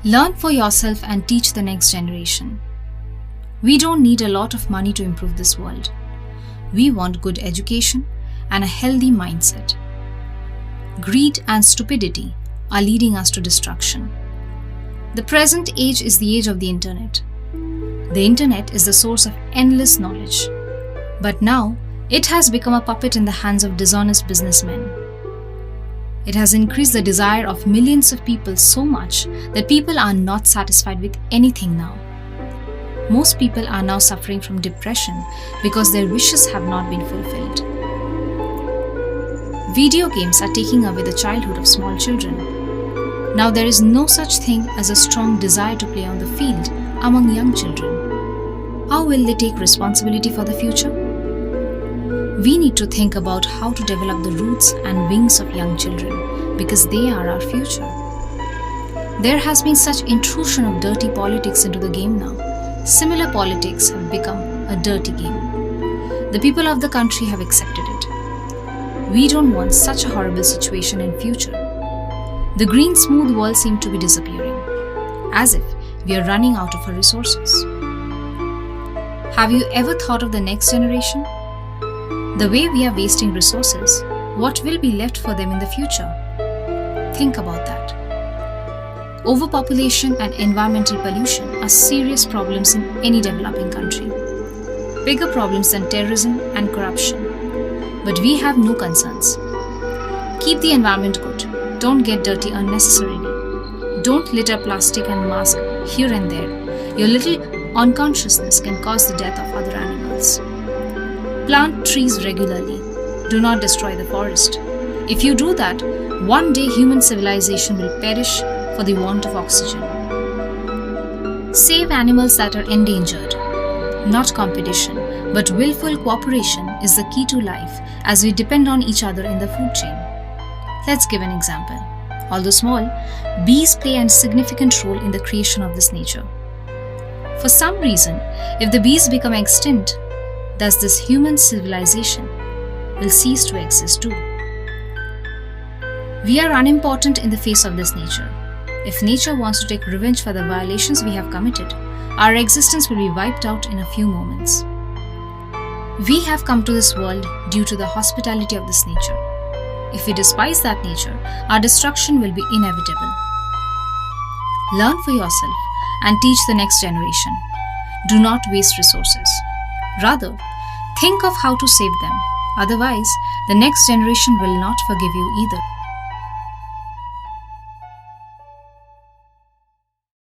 Learn for yourself and teach the next generation. We don't need a lot of money to improve this world. We want good education and a healthy mindset. Greed and stupidity are leading us to destruction. The present age is the age of the internet. The internet is the source of endless knowledge. But now, it has become a puppet in the hands of dishonest businessmen. It has increased the desire of millions of people so much that people are not satisfied with anything now. Most people are now suffering from depression because their wishes have not been fulfilled. Video games are taking away the childhood of small children. Now there is no such thing as a strong desire to play on the field among young children. How will they take responsibility for the future? We need to think about how to develop the roots and wings of young children because they are our future. There has been such intrusion of dirty politics into the game now. Similar politics have become a dirty game. The people of the country have accepted it. We don't want such a horrible situation in future. The green smooth world seems to be disappearing, as if we are running out of our resources. Have you ever thought of the next generation? The way we are wasting resources, what will be left for them in the future? Think about that. Overpopulation and environmental pollution are serious problems in any developing country. Bigger problems than terrorism and corruption. But we have no concerns. Keep the environment good. Don't get dirty unnecessarily. Don't litter plastic and mask here and there. Your little unconsciousness can cause the death of other animals. Plant trees regularly. Do not destroy the forest. If you do that, one day human civilization will perish for the want of oxygen. Save animals that are endangered. Not competition, but willful cooperation is the key to life as we depend on each other in the food chain. Let's give an example. Although small, bees play a significant role in the creation of this nature. For some reason, if the bees become extinct, thus this human civilization will cease to exist too. We are unimportant in the face of this nature. If nature wants to take revenge for the violations we have committed, our existence will be wiped out in a few moments. We have come to this world due to the hospitality of this nature. If we despise that nature, our destruction will be inevitable. Learn for yourself and teach the next generation. Do not waste resources. Rather, think of how to save them. Otherwise, the next generation will not forgive you either.